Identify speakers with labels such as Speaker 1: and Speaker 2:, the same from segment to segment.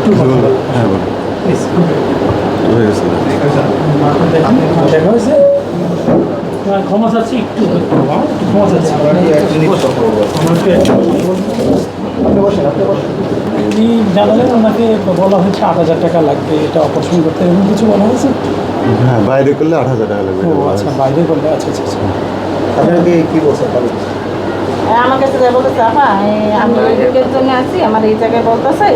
Speaker 1: একটু
Speaker 2: হ্যাঁ বলুন। হয়ে গেছে।
Speaker 1: দেখা হয়েছে ক্ষমা চাচ্ছি একটু ক্ষমা চাচ্ছি উনি জানালেন ওনাকে বলা হয়েছে 8,000 টাকা লাগবে এটা অপারেশন করতে, এরকম কিছু বলা হয়েছে?
Speaker 2: হ্যাঁ, বাইরে করলে 8,000 টাকা লাগবে।
Speaker 1: ও আচ্ছা, বাইরে করলে আচ্ছা আচ্ছা আচ্ছা।
Speaker 2: আপনাকে কি বলছেন?
Speaker 3: আমার কাছে যা বলতেছে আপা আমি রোগীর জন্য আছি, আমার এই জায়গায় বলতেছে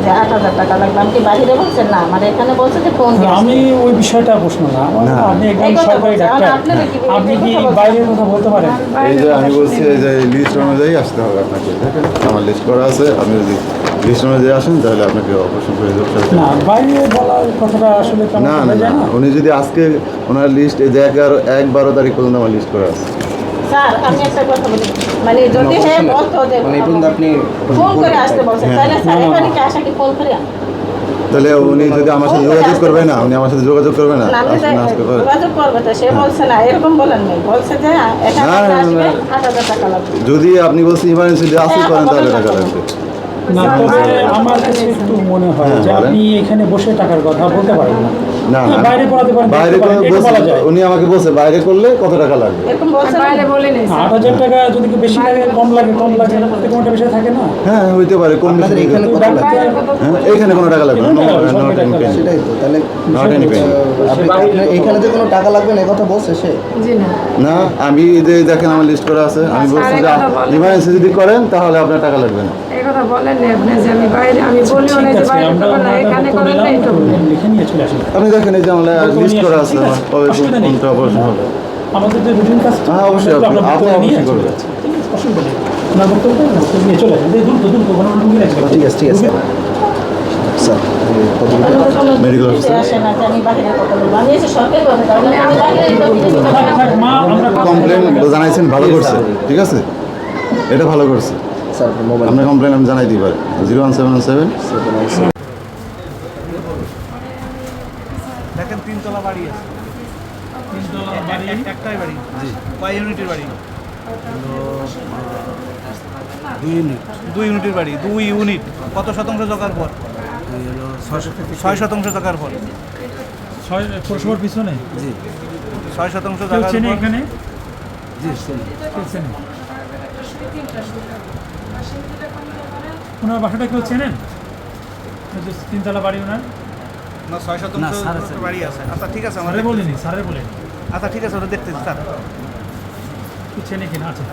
Speaker 3: যে 8,000 টাকা লাগবে। আমি কি বাইরে বলছেন না, আমার এখানে বলছে যে ফোন দিয়ে
Speaker 1: আমি ওই বিষয়টা প্রশ্ন না, আপনি একজন সরকারি ডাক্তার, আপনি কি বাইরের কথা বলতে পারেন?
Speaker 2: এই যে আমি বলছি যে লিস্ট অনুযায়ী আসতে হবে আপনাকে। দেখেন আমার লিস্ট করা আছে, আপনি যদি লিস্ট অনুযায়ী আসেন তাহলে আপনাকে অপারেশন করে দেবো।
Speaker 1: না, বাইরে বলার কথাটা আসলে কেমন
Speaker 2: না না
Speaker 1: হয়ে
Speaker 2: না,
Speaker 1: যায় না?
Speaker 2: উনি যদি আজকে ওনার লিস্ট এই যে 11 তারিখ পর্যন্ত আমার লিস্ট করা আছে।
Speaker 3: স্যার আমি একটা কথা বলি, মানে যদি হ্যাঁ বলতো যে
Speaker 4: মানে এই পর্যন্ত আপনি
Speaker 3: ফোন করে আসতে বলছেন, তাহলে স্যার এখানে কি আসা কি ফোন করে?
Speaker 2: তাহলে উনি যদি আমার সাথে যোগাযোগ করবে না, উনি আমার সাথে যোগাযোগ করবে না,
Speaker 3: না, আমি
Speaker 2: আসলে আসতে পারে।
Speaker 3: যোগাযোগ করবে তো, সে বলছে না, এরকম বলেন নাই, বলছে যে এখানে
Speaker 2: না, না,
Speaker 3: আসবে
Speaker 2: না।
Speaker 3: 8,000 টাকা লাগবে।
Speaker 2: যদি আপনি বলছেন ইমার্জেন্সি আসতে করেন তাহলে টাকা লাগবে।
Speaker 1: না, তবে আমার কাছে একটু মনে হয়
Speaker 2: হ্যাঁ,
Speaker 1: যে
Speaker 2: বলেন।
Speaker 1: আপনি এখানে বসে টাকার কথা বলতে পারেন না।
Speaker 2: না
Speaker 1: হ্যাঁ,
Speaker 2: না,
Speaker 1: বাইরে করাতে পারেন,
Speaker 2: বাইরে
Speaker 1: দেখতে পারেন,
Speaker 2: করে
Speaker 1: এটা বলা
Speaker 2: বলছে,
Speaker 1: যায়।
Speaker 2: উনি আমাকে বলছে বাইরে করলে কত টাকা লাগবে।
Speaker 3: এরকম বলছে
Speaker 5: বাইরে বলে নেই
Speaker 1: 8,000 টাকা যদি কি বেশি লাগে কম লাগে এরকম একটা বিষয় থাকে না?
Speaker 2: হ্যাঁ হইতে পারে, কম বেশি হইতে
Speaker 4: এখানে
Speaker 2: পারে।
Speaker 4: কত লাগবে?
Speaker 2: হ্যাঁ, এইখানে কোনো টাকা লাগবে না।
Speaker 1: এখানে টাকা লাগবে,
Speaker 2: Not any penny.
Speaker 4: সেটাই তো, তাহলে
Speaker 2: Not any penny.
Speaker 4: আপনার এখানে যে কোনো টাকা লাগবে না এ কথা বলছে সে?
Speaker 5: জি না।
Speaker 2: না, আমি যে দেখেন আমার লিস্ট করা আছে, আমি বলছি যে ইমার্জেন্সি যদি করেন তাহলে আপনার টাকা লাগবে না।
Speaker 5: এই কথা বলেন না আপনি যে আমি বাইরে, আমি বলিও না
Speaker 1: ঠিক
Speaker 5: যে
Speaker 1: আছে,
Speaker 5: বাইরে
Speaker 1: আমরা
Speaker 5: করবেন না, এখানে
Speaker 1: বক্তব্য
Speaker 5: করেন না,
Speaker 1: নিলাম,
Speaker 5: এটা বলেন।
Speaker 1: লিখে নিয়ে চলে আসেন।
Speaker 2: আপনি দেখেন এই যে আমার
Speaker 1: বক্তব্য
Speaker 2: লিস্ট
Speaker 1: নিয়ে
Speaker 2: করা
Speaker 1: আসেন,
Speaker 2: আছে,
Speaker 1: ঠিক
Speaker 2: আমার
Speaker 1: আছে?
Speaker 2: কবে
Speaker 1: অসুবিধা নেই।
Speaker 2: কোনটা অপারেশন হবে।
Speaker 1: আমাদের যে রুটিন কাজ,
Speaker 2: হ্যাঁ, অবশ্যই
Speaker 1: আপনার
Speaker 2: আপনি
Speaker 1: বক্তব্য নিয়ে
Speaker 2: অবশ্যই
Speaker 1: চলে
Speaker 2: করবেন।
Speaker 1: যাচ্ছে। ঠিক আছে, অসুবিধা নেই। আপনার বক্তব্য নিয়ে চলে আসেন, দ্রুত কোনো রুগী লাগবে না।
Speaker 4: ঠিক আছে ঠিক আছে স্যার,
Speaker 2: Medical officer?
Speaker 3: আসে না যে আমি বাইরে কথা বলবো, আমি এসে সরকারি ভাবে তাহলে আমি বাইরে
Speaker 1: থাক, থাক, মা, আমরা
Speaker 2: কমপ্লেন জানাইছেন, ভালো করছে, ঠিক আছে, এটা ভালো করছে।
Speaker 4: স্যার মোবাইল
Speaker 2: আপনার কমপ্লেন আমি জানাই দিই পারে 01717।
Speaker 6: দেখেন 3 তলা বাড়ি আছে, 3 তলা বাড়ি, একটাই বাড়ি। জি, কয় ইউনিটের বাড়ি? 2 ইউনিটের বাড়ি। 2 ইউনিট কত শতাংশ জগার পর? 6 শতাংশ জগার পর।
Speaker 1: 6 পৌরসভার পিছনে
Speaker 6: 6 শতাংশ
Speaker 1: কেউ
Speaker 6: জগার
Speaker 1: চেনে
Speaker 6: পর
Speaker 1: এখানে? কেউ চেনে? ওনার বাসাটা কেউ চেনেন? ওই যে 3 তলা বাড়ি ওনার?
Speaker 6: না, 6 শতাংশ বাড়ি আছে। আচ্ছা ঠিক আছে, আমার
Speaker 1: স্যারে বলেনি, স্যারে বলেনি।
Speaker 6: আচ্ছা ঠিক আছে, ওটা দেখতেছি স্যার।
Speaker 1: কেউ চেনে কিনা? আচ্ছা,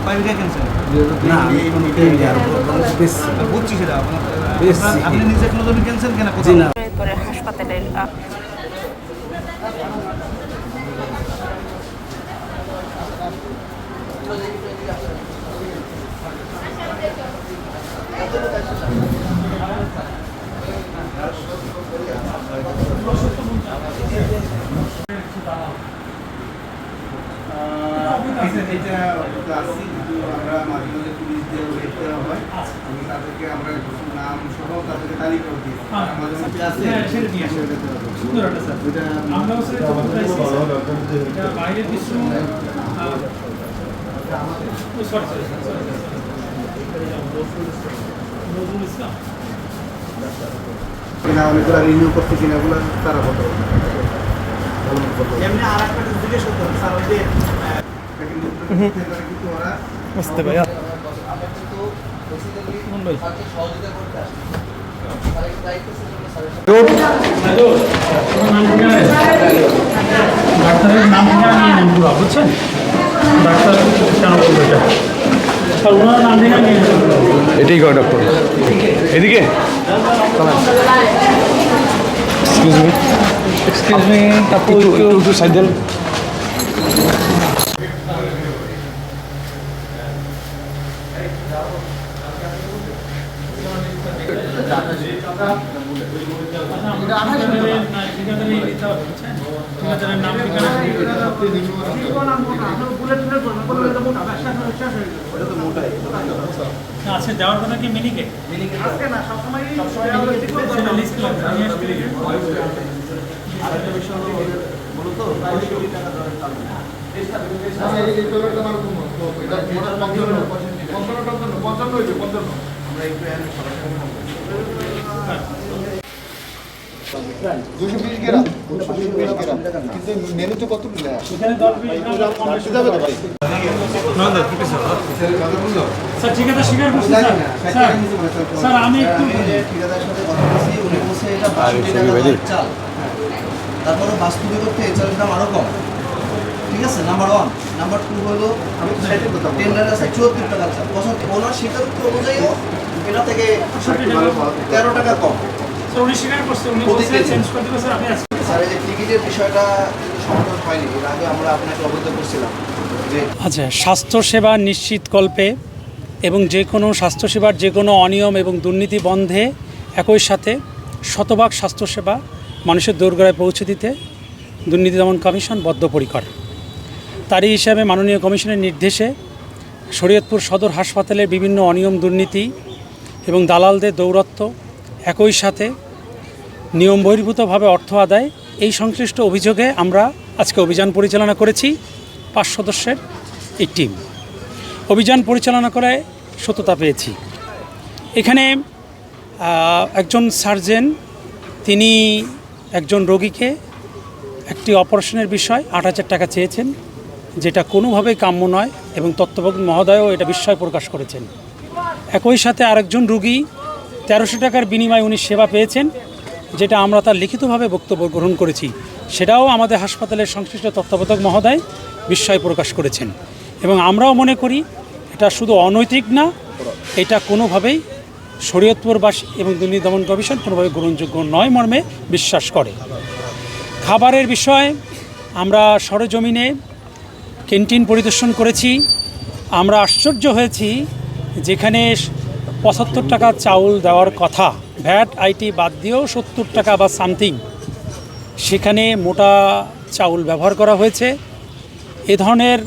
Speaker 6: কয় বিঘা কিনছেন? বুঝছি সেটা। আপনি নিজে কোনো জমি কিনছেন কিনা? কোথাও?
Speaker 3: পরে হাসপাতালের
Speaker 6: এটা আসি, আমরা মাঝে মাঝে পুলিশ দিয়ে ওয়েট দেওয়া হয়, আমি তাদেরকে আমরা নাম সহ তাদেরকে তালিকাও দিই। আমাদের মধ্যে আছে
Speaker 1: সুন্দর একটা স্যার। আমরা হচ্ছে এটা বাইরের দৃশ্য। সরি নজরুল ইসলাম।
Speaker 6: কিনা অনেকগুলো রিনিউ করতে কিনা ওগুলো তারা কত এমনি আর একটা জিজ্ঞেস করতে হবে স্যার, ওই যে কিন্তু ওরা
Speaker 1: বুঝতে ভাইয়া ডাক্তারের নাম ঠিকানা নিয়ে নেন পুরো, বুঝছেন? ডাক্তার কেন বলবো এটা? স্যার ওনার নাম ঠিকানা নিয়ে নেন।
Speaker 2: এটাই করে ডক্টর, এদিকে
Speaker 1: এক্সকিউজ মি,
Speaker 2: একটু সাইড দেন।
Speaker 1: আচ্ছা, দেওয়ার কথা কি মিনিকে?
Speaker 6: আজকে না সবসময়
Speaker 1: সেটা লিস্ট লাগবে, আমি আসছি।
Speaker 6: আরেকটা বিষয় হলো মূলত 22 কোটি টাকা দরের চাল। আমরা একটু সরাসরি
Speaker 2: 220 গ্রাম 220 গ্রাম কিন্তু মেনুতে কত মিলে
Speaker 1: এখানে 10-20 গ্রাম কম বেশি
Speaker 2: যাবে তো ভাই
Speaker 1: না না ঠিক আছে স্যার ঠিক আছে স্বীকার করছি স্যার স্যার আমি একটু
Speaker 4: ঠিকাদারের সাথে কথা বলছি, উনি বলছে এটা 62 টাকা দামের চাল। তারপরে বাস্তবিক করতে এই চালের দাম আরো কম। ঠিক আছে, নাম্বার 1। নাম্বার 2 হলো
Speaker 6: আমি তো সাইডে কথা বলছি।
Speaker 4: টেন্ডার আছে 74 টাকা চাল। বছর ওনার স্বীকারোক্তি অনুযায়ীও এটা থেকে 13 টাকা কম।
Speaker 1: স্যার উনি স্বীকার করছে উনি বলছে চেঞ্জ করে দিবে স্যার আমি আছি
Speaker 4: স্যার এই যে টিকিটের বিষয়টা সমাধান হয়নি, এর আগে আমরা আপনাকে অবগত করছিলাম যে
Speaker 1: আচ্ছা স্বাস্থ্যসেবা নিশ্চিতকল্পে এবং যে কোনো স্বাস্থ্যসেবার যে কোনো অনিয়ম এবং দুর্নীতি বন্ধে একই সাথে শতভাগ স্বাস্থ্যসেবা মানুষের দোরগোড়ায় পৌঁছে দিতে দুর্নীতি দমন কমিশন বদ্ধপরিকর। তারই হিসাবে মাননীয় কমিশনের নির্দেশে শরীয়তপুর সদর হাসপাতালের বিভিন্ন অনিয়ম দুর্নীতি এবং দালালদের দৌরত্ব একই সাথে নিয়ম বহির্ভূতভাবে অর্থ আদায় এই সংশ্লিষ্ট অভিযোগে আমরা আজকে অভিযান পরিচালনা করেছি 5 সদস্যের এই টিম। অভিযান পরিচালনা করে সত্যতা পেয়েছি। এখানে একজন সার্জন তিনি একজন রোগীকে একটি অপারেশনের বিষয় 8,000 টাকা চেয়েছেন, যেটা কোনোভাবেই কাম্য নয় এবং তত্ত্বাবধায়ক মহোদয়ও এটা বিস্ময় প্রকাশ করেছেন। একই সাথে আরেকজন রোগী 1300 টাকার বিনিময়ে উনি সেবা পেয়েছেন, যেটা আমরা তার লিখিতভাবে বক্তব্য গ্রহণ করেছি, সেটাও আমাদের হাসপাতালের সংশ্লিষ্ট তত্ত্বাবধায়ক মহোদয় বিস্ময় প্রকাশ করেছেন। এবং আমরাও মনে করি এটা শুধু অনৈতিক না, এটা কোনোভাবেই শরীয়তপুরবাসী এবং দুর্নীতি দমন কমিশন কোনোভাবে গ্রহণযোগ্য নয় মর্মে বিশ্বাস করে। খাবারের বিষয়ে আমরা সরেজমিনে ক্যান্টিন পরিদর্শন করেছি। আমরা আশ্চর্য হয়েছি, যেখানে 75 টাকা চাউল দেওয়ার কথা, ভ্যাট আইটি বাদ দিয়েও 70 টাকা বা সামথিং, সেখানে মোটা চাউল ব্যবহার করা হয়েছে। এ ধরনের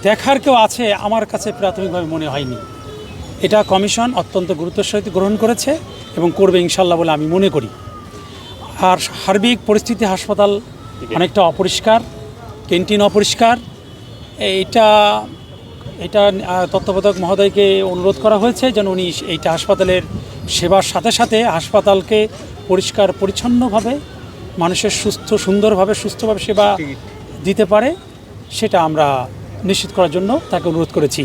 Speaker 1: দেখার কেউ আছে আমার কাছে প্রাথমিকভাবে মনে হয়নি। এটা কমিশন অত্যন্ত গুরুত্বের সহিত গ্রহণ করেছে এবং করবে ইনশাল্লাহ বলে আমি মনে করি। আর সার্বিক পরিস্থিতি হাসপাতাল অনেকটা অপরিষ্কার, ক্যান্টিন অপরিষ্কার। এটা তত্ত্বাবধায়ক মহোদয়কে অনুরোধ করা হয়েছে যেন উনি এইটা হাসপাতালের সেবার সাথে সাথে হাসপাতালকে পরিষ্কার পরিচ্ছন্নভাবে মানুষের সুন্দরভাবে সুস্থভাবে সেবা দিতে পারে, সেটা আমরা নিশ্চিত করার জন্য তাকে অনুরোধ করেছি।